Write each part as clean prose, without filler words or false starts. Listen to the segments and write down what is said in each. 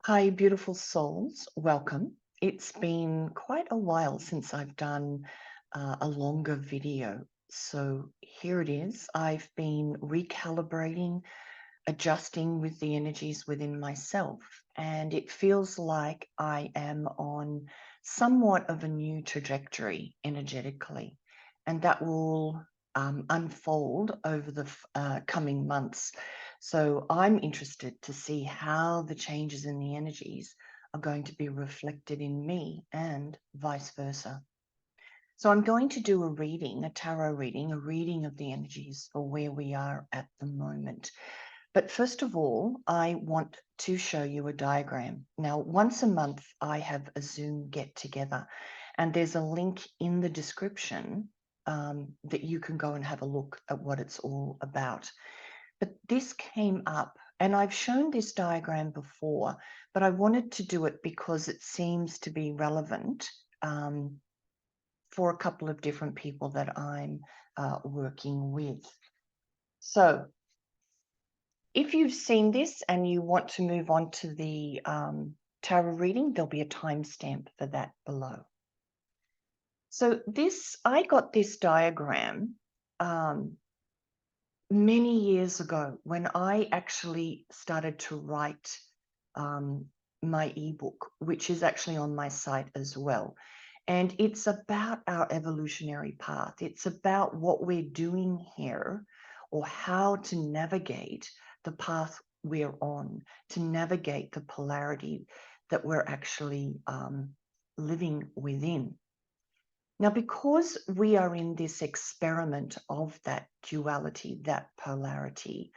Hi, beautiful souls. Welcome. It's been quite a while since I've done a longer video. So here it is. I've been recalibrating, adjusting with the energies within myself, and it feels like I am on somewhat of a new trajectory energetically, and that will unfold over the coming months. So I'm interested to see how the changes in the energies are going to be reflected in me and vice versa. So I'm going to do a reading, a tarot reading, a reading of the energies for where we are at the moment. But first of all, I want to show you a diagram. Now, once a month, I have a Zoom get together, and there's a link in the description that you can go and have a look at what it's all about. But this came up, and I've shown this diagram before, but I wanted to do it because it seems to be relevant for a couple of different people that I'm working with. So if you've seen this and you want to move on to the tarot reading, there'll be a timestamp for that below. So I got this diagram many years ago when I actually started to write my ebook, which is actually on my site as well. And it's about our evolutionary path. It's about what we're doing here or how to navigate the path we're on, to navigate the polarity that we're actually living within. Now, because we are in this experiment of that duality, that polarity,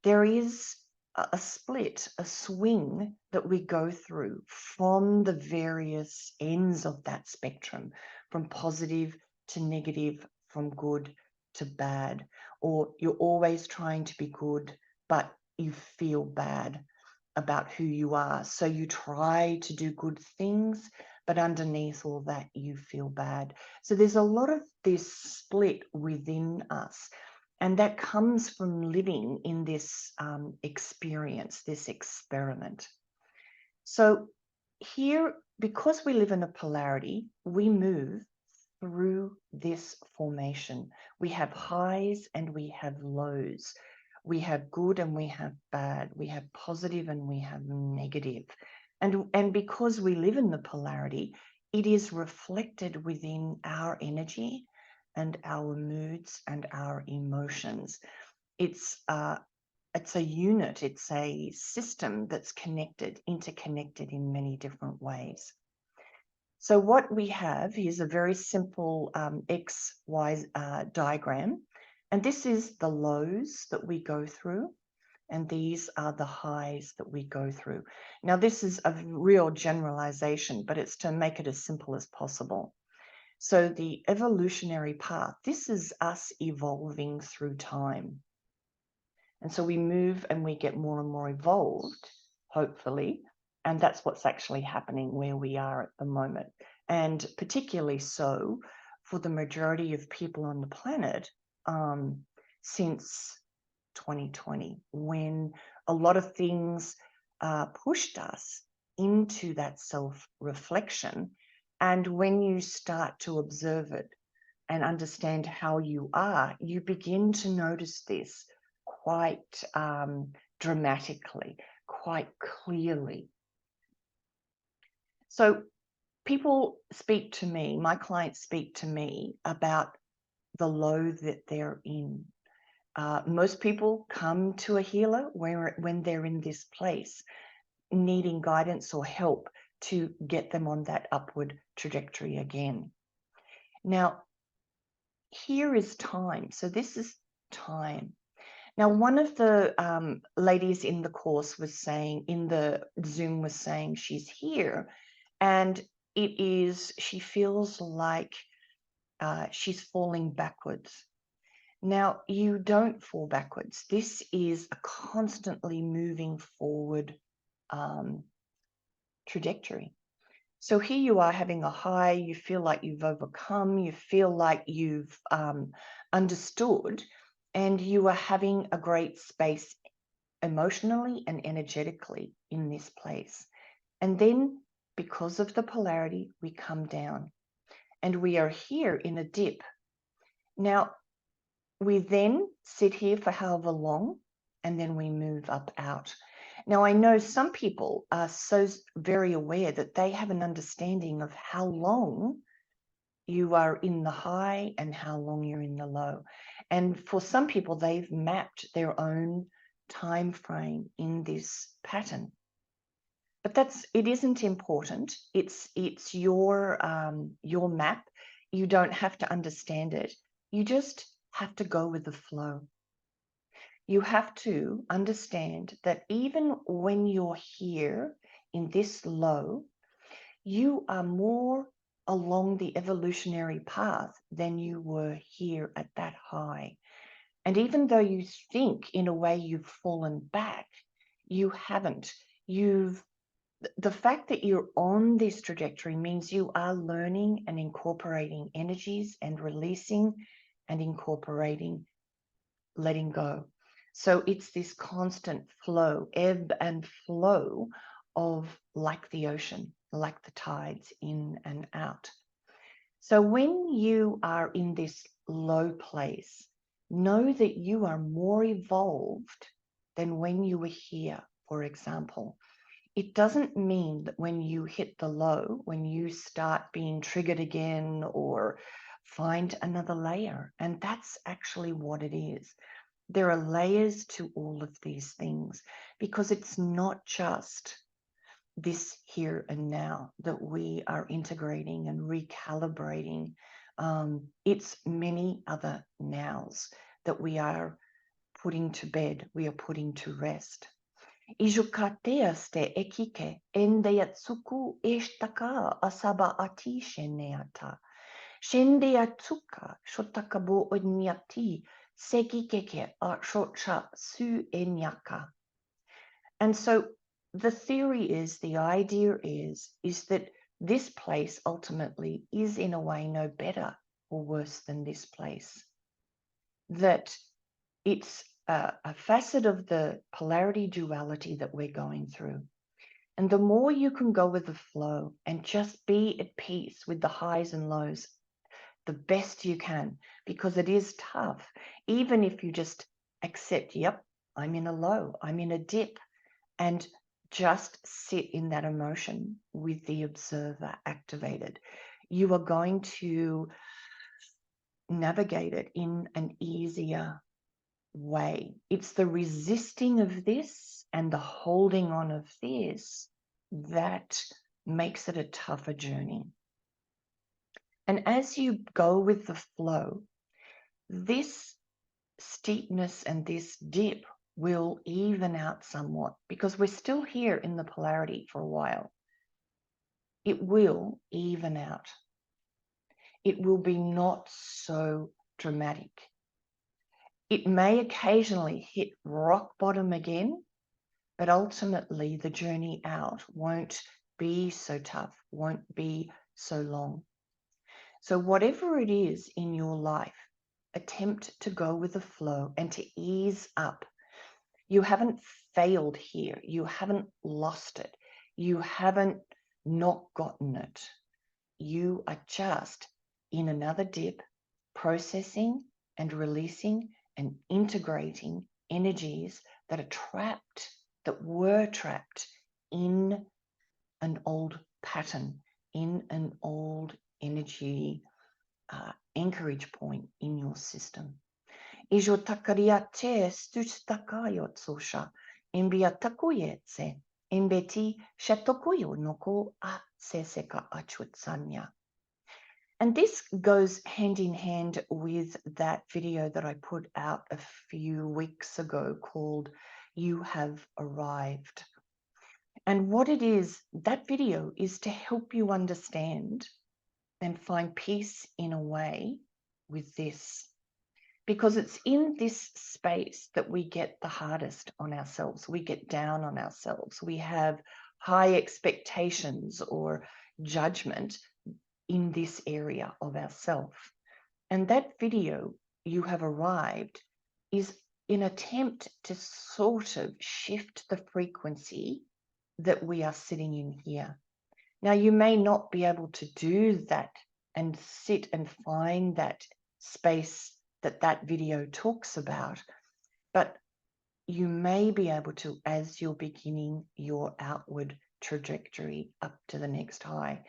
there is a split, a swing that we go through from the various ends of that spectrum, from positive to negative, from good to bad, or you're always trying to be good, but you feel bad about who you are. So you try to do good things, but underneath all that, you feel bad. So there's a lot of this split within us. And that comes from living in this experience, this experiment. So here, because we live in a polarity, we move through this formation. We have highs and we have lows. We have good and we have bad. We have positive and we have negative. And because we live in the polarity, it is reflected within our energy and our moods and our emotions. It's a unit, it's a system that's connected, interconnected in many different ways. So what we have is a very simple XY diagram. And this is the lows that we go through. And these are the highs that we go through. Now, this is a real generalization, but it's to make it as simple as possible. So the evolutionary path, this is us evolving through time. And so we move and we get more and more evolved, hopefully. And that's what's actually happening where we are at the moment. And particularly so for the majority of people on the planet since 2020, when a lot of things pushed us into that self-reflection. And when you start to observe it and understand how you are, you begin to notice this quite dramatically, quite clearly. So people speak to me, my clients speak to me about the low that they're in. Most people come to a healer when they're in this place, needing guidance or help to get them on that upward trajectory again. Now, here is time. So this is time. Now, one of the ladies in the course was saying, in the Zoom was saying she's here, and she feels like she's falling backwards. Now, you don't fall backwards. This is a constantly moving forward trajectory. So here you are having a high, you feel like you've overcome, you feel like you've understood, and you are having a great space emotionally and energetically in this place. And then because of the polarity, we come down and we are here in a dip. Now, we then sit here for however long, and then we move up out. Now, I know some people are so very aware that they have an understanding of how long you are in the high and how long you're in the low. And for some people, they've mapped their own time frame in this pattern. But it isn't important. It's your map. You don't have to understand it. You just have to go with the flow. You have to understand that even when you're here in this low, you are more along the evolutionary path than you were here at that high. And even though you think in a way you've fallen back, you haven't. The fact that you're on this trajectory means you are learning and incorporating energies and releasing and incorporating, letting go. So it's this constant flow, ebb and flow of like the ocean, like the tides in and out. So when you are in this low place, know that you are more evolved than when you were here, for example. It doesn't mean that when you hit the low, when you start being triggered again or find another layer. And that's actually what it is. There are layers to all of these things because it's not just this here and now that we are integrating and recalibrating. It's many other nows that we are putting to bed, we are putting to rest. Ijukateaste ekike endeyatsuku eshtaka asaba ati sheneata. Shendeatsuka shotakabo onyati sekikeke shocha su enyaka. And so the theory is, the idea is that this place ultimately is in a way no better or worse than this place. That it's a facet of the polarity duality that we're going through. And the more you can go with the flow and just be at peace with the highs and lows, the best you can, because it is tough. Even if you just accept, yep, I'm in a low, I'm in a dip, and just sit in that emotion with the observer activated, you are going to navigate it in an easier way. It's the resisting of this and the holding on of this that makes it a tougher journey. And as you go with the flow, this steepness and this dip will even out somewhat because we're still here in the polarity for a while. It will even out. It will be not so dramatic. It may occasionally hit rock bottom again, but ultimately the journey out won't be so tough, won't be so long. So whatever it is in your life, attempt to go with the flow and to ease up. You haven't failed here. You haven't lost it. You haven't not gotten it. You are just in another dip, processing and releasing and integrating energies that are trapped, that were trapped in an old pattern, in an old energy anchorage point in your system. Ijo takariate stustakayo tsosha, imbia takuyetse, imbeti shatokuyo noko a seseka achutsanya. And this goes hand in hand with that video that I put out a few weeks ago called You Have Arrived. And what it is, that video is to help you understand and find peace in a way with this. Because it's in this space that we get the hardest on ourselves. We get down on ourselves. We have high expectations or judgment in this area of ourself. And that video, You Have Arrived, is an attempt to sort of shift the frequency that we are sitting in here. Now, you may not be able to do that and sit and find that space that that video talks about, but you may be able to as you're beginning your outward trajectory up to the next high.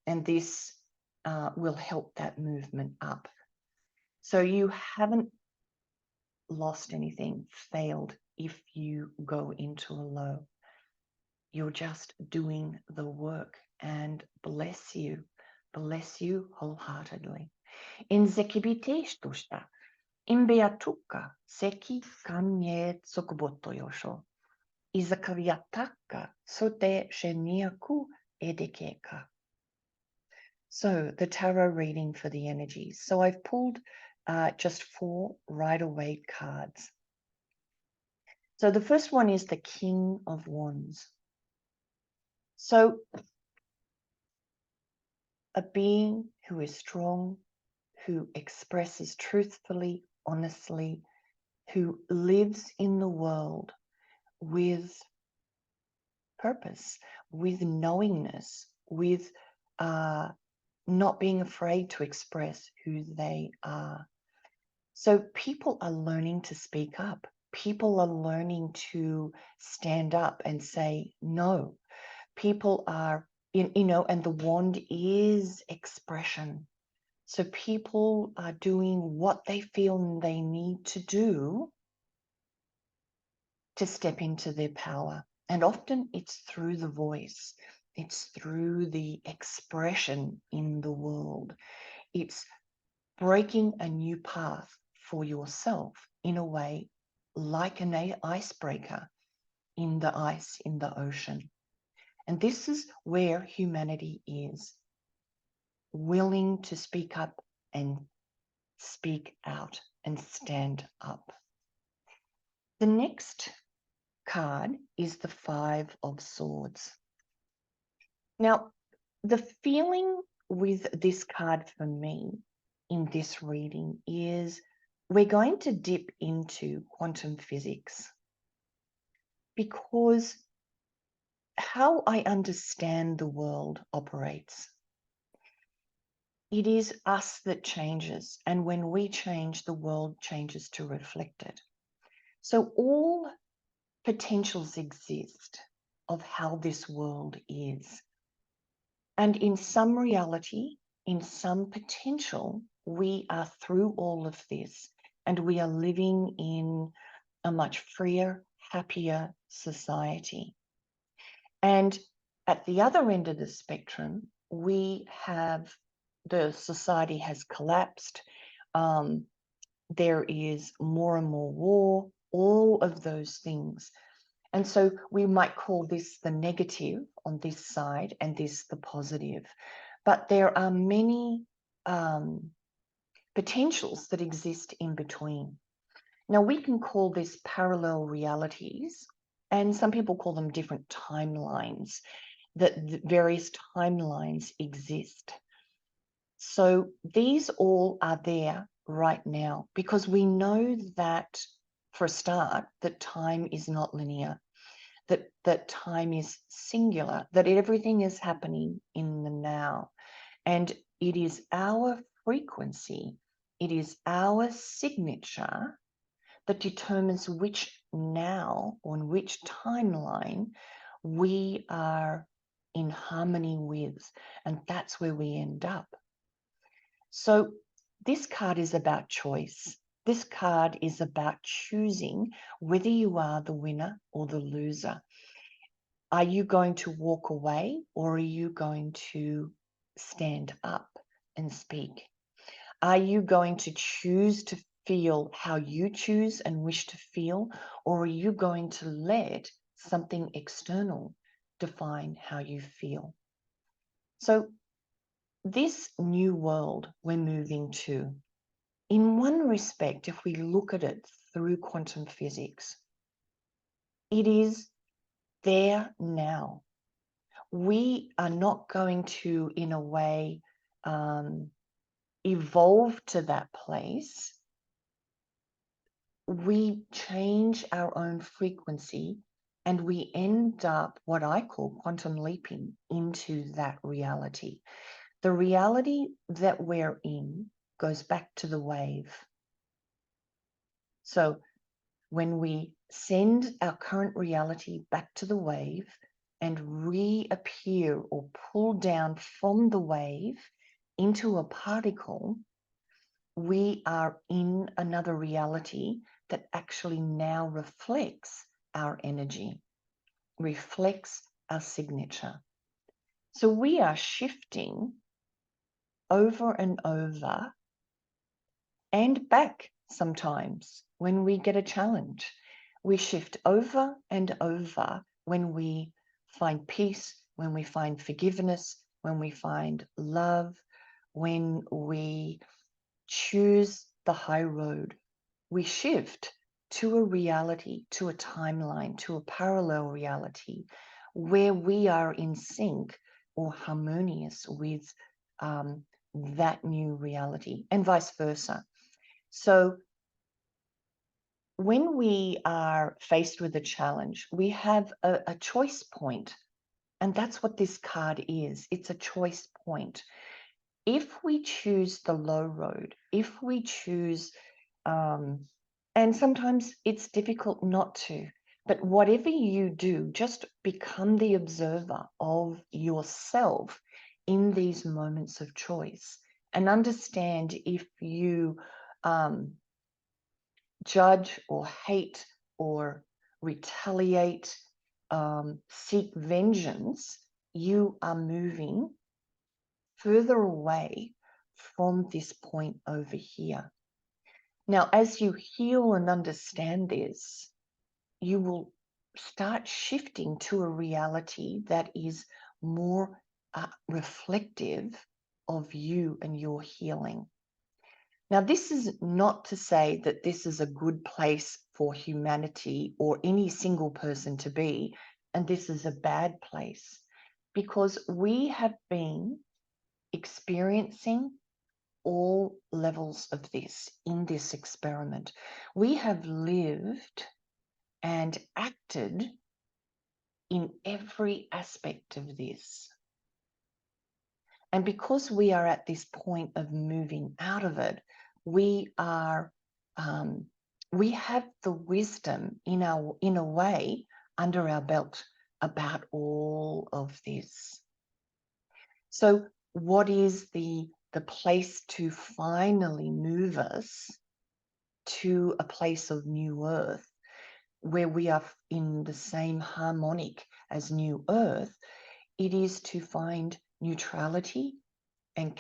And this will help that movement up. So you haven't lost anything, failed if you go into a low. You're just doing the work, and bless you wholeheartedly. In zekibiteとした、in beatuka seki kanye tsukuboto yosho, izakaviataka sote sheniaku edekeka. So the tarot reading for the energies. So I've pulled just 4 Rider-Waite cards. So the first one is the King of Wands. So a being who is strong, who expresses truthfully, honestly, who lives in the world with purpose, with knowingness, with not being afraid to express who they are. So people are learning to speak up. People are learning to stand up and say no. People are, and the wand is expression. So people are doing what they feel they need to do to step into their power. And often it's through the voice. It's through the expression in the world. It's breaking a new path for yourself in a way like an icebreaker in the ice in the ocean. And this is where humanity is, willing to speak up and speak out and stand up. The next card is the 5 of Swords. Now, the feeling with this card for me in this reading is we're going to dip into quantum physics, because how I understand the world operates, it is us that changes, and when we change, the world changes to reflect it. So all potentials exist of how this world is. And in some reality, in some potential, we are through all of this, and we are living in a much freer, happier society. And at the other end of the spectrum, we have the society has collapsed. There is more and more war, all of those things. And so we might call this the negative on this side and this the positive. But there are many potentials that exist in between. Now, we can call this parallel realities, and some people call them different timelines, that various timelines exist. So these all are there right now because we know that, for a start, that time is not linear, that time is singular, that everything is happening in the now. And it is our frequency, it is our signature that determines which now, on which timeline we are in harmony with. And that's where we end up. So this card is about choice. This card is about choosing whether you are the winner or the loser. Are you going to walk away, or are you going to stand up and speak? Are you going to choose to feel how you choose and wish to feel, or are you going to let something external define how you feel? So this new world we're moving to, in one respect, if we look at it through quantum physics, it is there now. We are not going to, in a way, evolve to that place. We change our own frequency and we end up what I call quantum leaping into that reality. The reality that we're in goes back to the wave. So when we send our current reality back to the wave and reappear or pull down from the wave into a particle, we are in another reality that actually now reflects our energy, reflects our signature. So we are shifting over and over and back sometimes when we get a challenge. We shift over and over when we find peace, when we find forgiveness, when we find love, when we choose the high road. We shift to a reality, to a timeline, to a parallel reality where we are in sync or harmonious with that new reality, and vice versa. So when we are faced with a challenge, we have a choice point, and that's what this card is. It's a choice point. If we choose the low road, if we choose, and sometimes it's difficult not to, but whatever you do, just become the observer of yourself in these moments of choice and understand if you judge or hate or retaliate, seek vengeance, you are moving further away from this point over here. Now, as you heal and understand this, you will start shifting to a reality that is more reflective of you and your healing. Now, this is not to say that this is a good place for humanity or any single person to be, and this is a bad place, because we have been experiencing all levels of this in this experiment. We have lived and acted in every aspect of this. And because we are at this point of moving out of it, we are, we have the wisdom in a way under our belt about all of this. So what is the place to finally move us to a place of new earth where we are in the same harmonic as new earth? It is to find neutrality and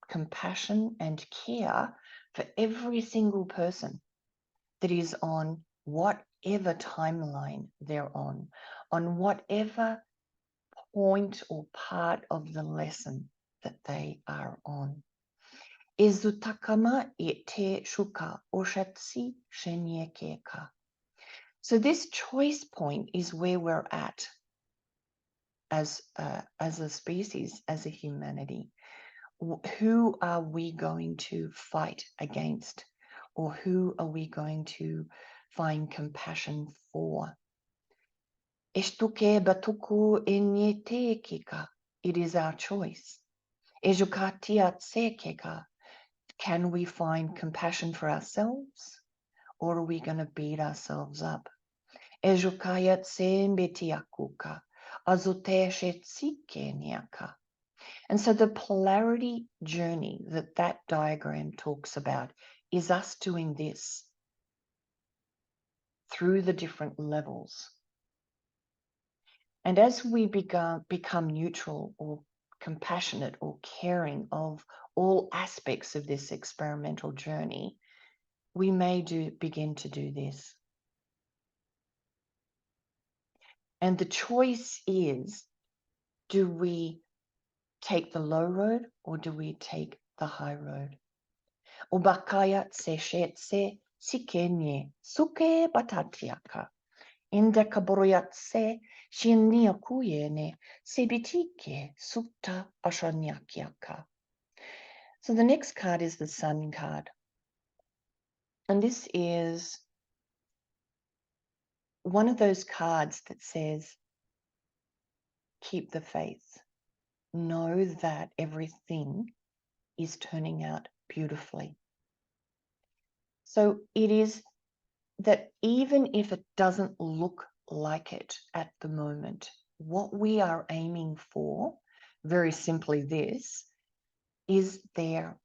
compassion and care for every single person that is on whatever timeline they're on whatever point or part of the lesson that they are on. Ezutakama ete shuka oshatsi shenyekeka. So this choice point is where we're at as a species, as a humanity. Who are we going to fight against? Or who are we going to find compassion for? Estuke batuku enyetekeka. It is our choice. Ejukatiatsekeka. Can we find compassion for ourselves? Or are we going to beat ourselves up? Ejukayatse azuteshetsikeniaka. And so the polarity journey that diagram talks about is us doing this through the different levels. And as we become neutral or compassionate or caring of all aspects of this experimental journey, we may begin to do this. And the choice is, do we take the low road or do we take the high road? Ubakaya tseshetse sikenye suke batatiaka. Indekaboroyatse shinniakuyene sebitike sutta ashanyakiaka. So the next card is the Sun card. And this is one of those cards that says, keep the faith. Know that everything is turning out beautifully. So it is that even if it doesn't look like it at the moment, what we are aiming for, very simply this, is there.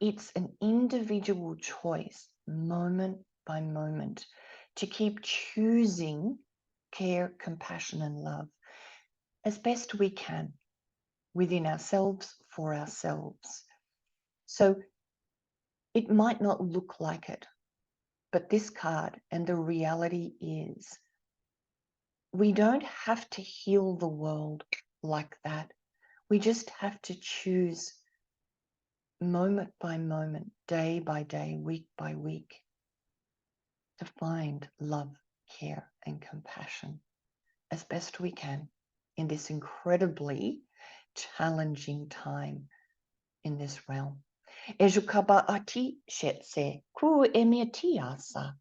It's an individual choice, moment by moment, to keep choosing care, compassion, and love as best we can within ourselves, for ourselves. So it might not look like it, but this card and the reality is we don't have to heal the world like that. We just have to choose moment by moment, day by day, week by week, to find love, care, and compassion as best we can in this incredibly challenging time in this realm. Ejukaba ati shetse ku emetiasa.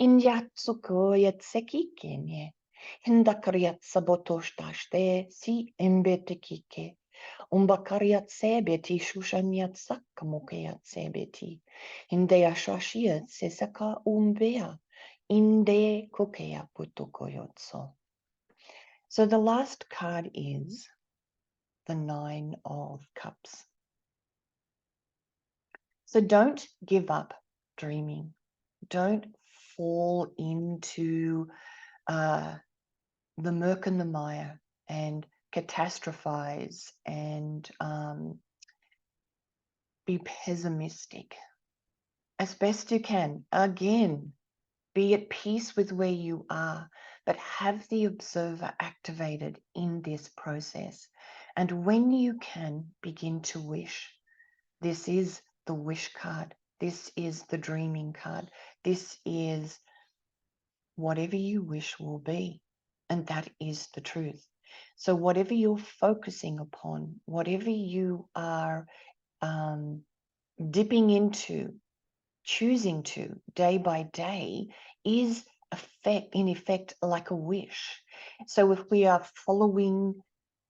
Injatsuko yetseki kenye. Hindakariat sabotoshtaste si embetekike. Umbakariat sebeti shushanyat sakkamukayat sebeti. Indea shashiat sesaka umbea. Inde kukea putukoyotso. So the last card is the Nine of Cups. So don't give up dreaming. Don't fall into the murk and the mire and catastrophize and be pessimistic. As best you can, again, be at peace with where you are, but have the observer activated in this process. And when you can, begin to wish. This is the wish card. This is the dreaming card. This is whatever you wish will be. And that is the truth. So whatever you're focusing upon, whatever you are dipping into, choosing to day by day, is in effect like a wish. So if we are following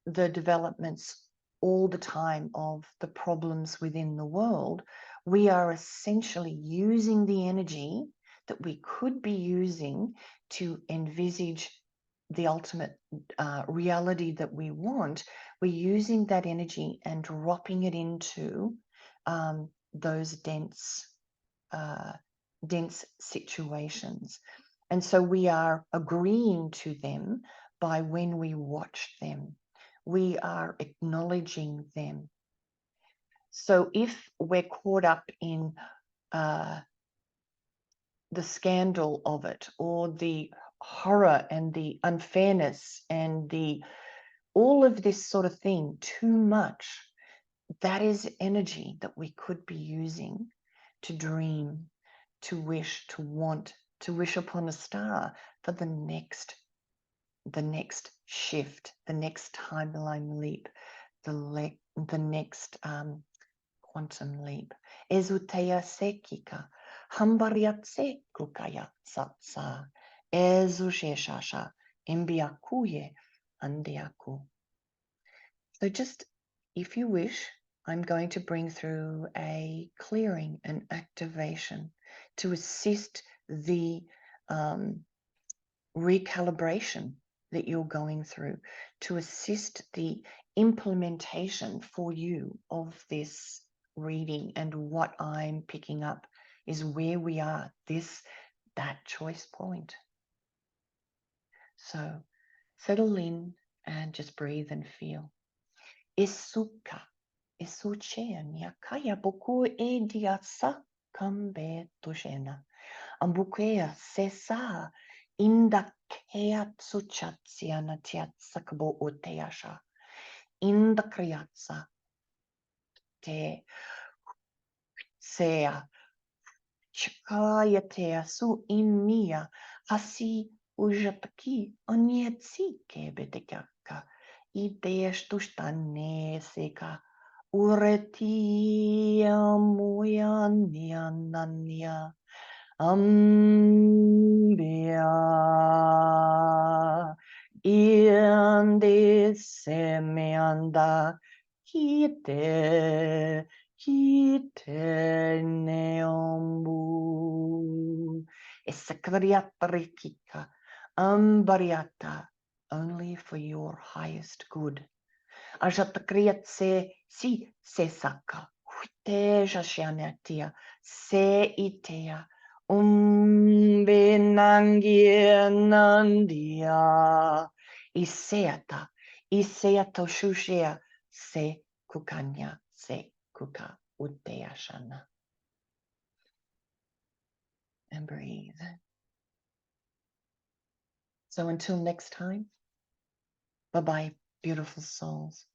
the developments all the time of the problems within the world, we are essentially using the energy that we could be using to envisage the ultimate reality that we want. We're using that energy and dropping it into those dense situations. And so we are agreeing to them by when we watch them. We are acknowledging them. So if we're caught up in the scandal of it, or the horror and the unfairness and all of this sort of thing too much, that is energy that we could be using to dream, to wish, to want, to wish upon a star for the next shift, the next timeline leap, the next quantum leap. Ezuteya sekika, hambariatse kukaya satsa, ezusheshasha, imbiakuye andiaku. So just, if you wish, I'm going to bring through a clearing and activation to assist the recalibration that you're going through, to assist the implementation for you of this reading. And what I'm picking up is where we are, that choice point. So settle in and just breathe and feel. Isuka, isuchenia, kaya boku ediasa kambe tushena. Ambukea sesa indakea tsuchatsiana tiatsakabo uteasha. Indakriatsa te sea chakayatea su imia hasi ujapaki onietsi kebedekaka ideestustane seka uretia muyanianania Indi semianda hite neombu. Esakriatrikika ambariata, only for your highest good. Ajatakriat se saka, huite jashianatia, se itea, nandia, iseato shushea, se kukanya, se kuka uteashana. And breathe. So until next time, bye-bye, beautiful souls.